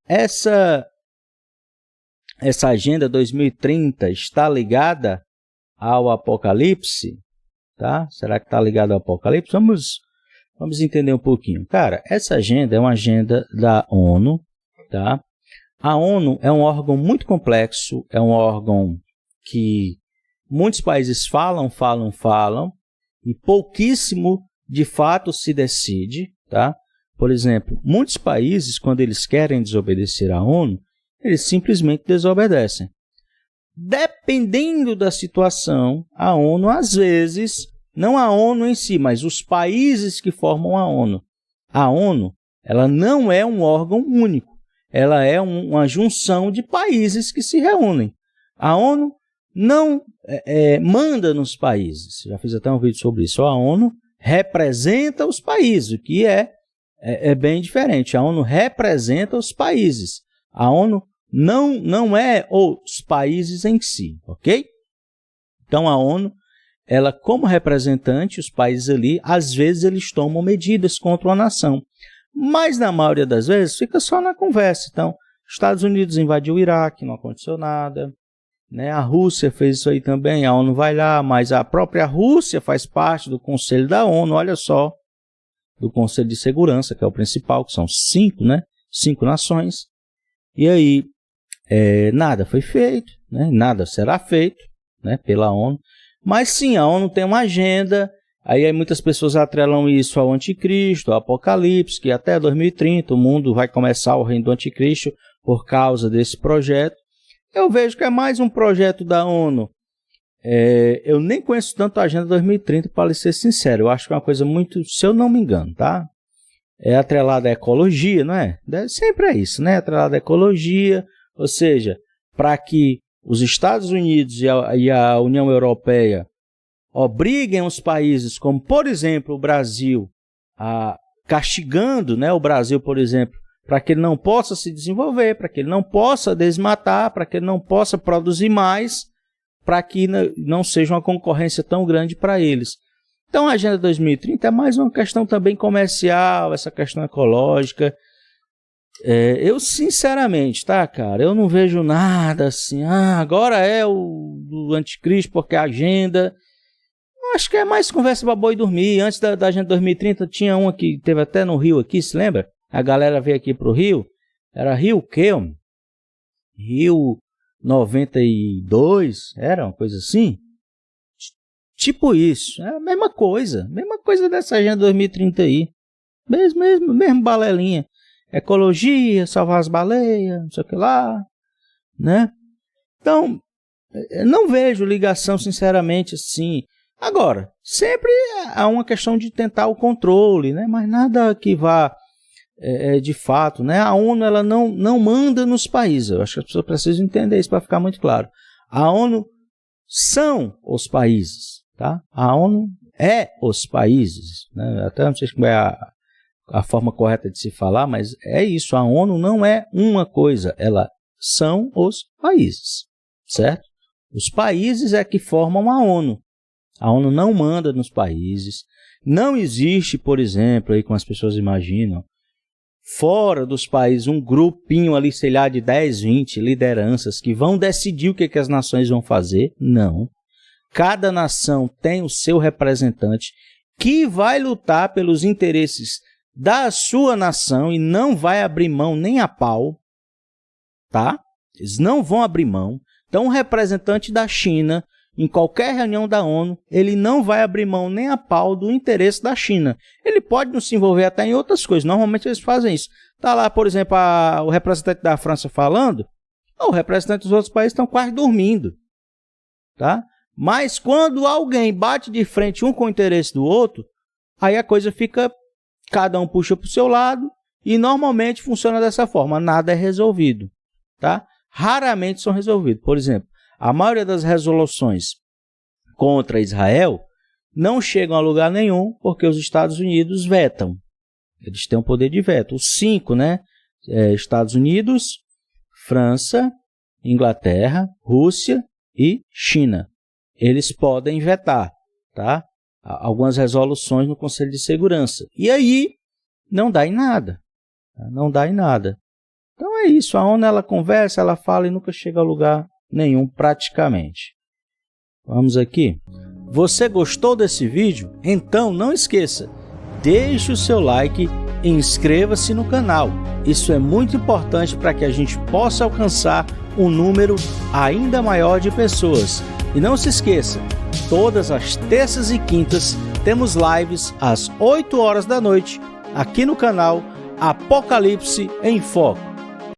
essa agenda 2030 está ligada ao Apocalipse? Tá? Será que está ligada ao Apocalipse? Vamos entender um pouquinho. Cara, essa agenda é uma agenda da ONU, tá? A ONU é um órgão muito complexo, é um órgão que muitos países falam, e pouquíssimo de fato se decide, tá? Por exemplo, muitos países, quando eles querem desobedecer à ONU, eles simplesmente desobedecem. Dependendo da situação, a ONU, às vezes, não a ONU em si, mas os países que formam a ONU, ela não é um órgão único, ela é uma junção de países que se reúnem. A ONU não manda nos países, já fiz até um vídeo sobre isso, a ONU representa os países, o que é bem diferente. A ONU representa os países, a ONU não é os países em si, ok? Então a ONU, ela como representante, os países ali, às vezes eles tomam medidas contra uma nação, mas na maioria das vezes fica só na conversa. Então, Estados Unidos invadiu o Iraque, não aconteceu nada, né? A Rússia fez isso aí também, a ONU vai lá, mas a própria Rússia faz parte do Conselho da ONU, olha só, do Conselho de Segurança, que é o principal, que são 5, né? 5 nações, e aí nada foi feito, né? Nada será feito, né? Pela ONU, mas sim, a ONU tem uma agenda. Aí muitas pessoas atrelam isso ao anticristo, ao apocalipse, que até 2030 o mundo vai começar o reino do anticristo por causa desse projeto. Eu vejo que é mais um projeto da ONU. Eu nem conheço tanto a Agenda 2030, para ser sincero. Eu acho que é uma coisa muito, se eu não me engano, tá? É atrelada à ecologia, não é? Sempre é isso, né? Atrelada à ecologia, ou seja, para que os Estados Unidos e a União Europeia obriguem os países, como por exemplo o Brasil, castigando, né, o Brasil, por exemplo, para que ele não possa se desenvolver, para que ele não possa desmatar, para que ele não possa produzir mais, para que não seja uma concorrência tão grande para eles. Então a Agenda 2030 é mais uma questão também comercial, essa questão ecológica. Eu sinceramente, tá, cara, eu não vejo nada assim, agora é o do anticristo porque a agenda... Acho que é mais conversa para boi dormir. Antes da Agenda 2030 tinha uma que teve até no Rio aqui, se lembra? A galera veio aqui pro Rio. Era Rio o quê, homem? Rio 92? Era uma coisa assim? Tipo isso. É a mesma coisa dessa Agenda 2030 aí. Mesmo balelinha. Ecologia, salvar as baleias, não sei o que lá, né? Então, não vejo ligação, sinceramente, assim. Agora, sempre há uma questão de tentar o controle, né? Mas nada que vá de fato, né? A ONU ela não manda nos países. Eu acho que as pessoas precisam entender isso para ficar muito claro. A ONU são os países, tá? A ONU é os países, né? Até não sei como é a forma correta de se falar, mas é isso. A ONU não é uma coisa, ela são os países, certo? Os países é que formam a ONU. A ONU não manda nos países. Não existe, por exemplo, aí como as pessoas imaginam, fora dos países, um grupinho ali, sei lá, de 10, 20 lideranças que vão decidir o que as nações vão fazer. Não. Cada nação tem o seu representante que vai lutar pelos interesses da sua nação e não vai abrir mão nem a pau, tá? Eles não vão abrir mão. Então, o representante da China, em qualquer reunião da ONU, ele não vai abrir mão nem a pau do interesse da China. Ele pode não se envolver até em outras coisas. Normalmente eles fazem isso. Está lá, por exemplo, o representante da França falando, o representante dos outros países estão quase dormindo. Tá? Mas quando alguém bate de frente um com o interesse do outro, aí a coisa fica, cada um puxa para o seu lado e normalmente funciona dessa forma. Nada é resolvido. Tá? Raramente são resolvidos. Por exemplo, a maioria das resoluções contra Israel não chegam a lugar nenhum porque os Estados Unidos vetam. Eles têm o poder de veto. Os 5, né? Estados Unidos, França, Inglaterra, Rússia e China. Eles podem vetar, tá? Algumas resoluções no Conselho de Segurança. E aí não dá em nada. Tá? Não dá em nada. Então Então é isso, a ONU ela conversa, ela fala e nunca chega a lugar nenhum praticamente. Vamos aqui. Você gostou desse vídeo? Então não esqueça, deixe o seu like e inscreva-se no canal. Isso é muito importante para que a gente possa alcançar um número ainda maior de pessoas. E não se esqueça, todas as terças e quintas temos lives às 8 horas da noite aqui no canal Apocalipse em Foco.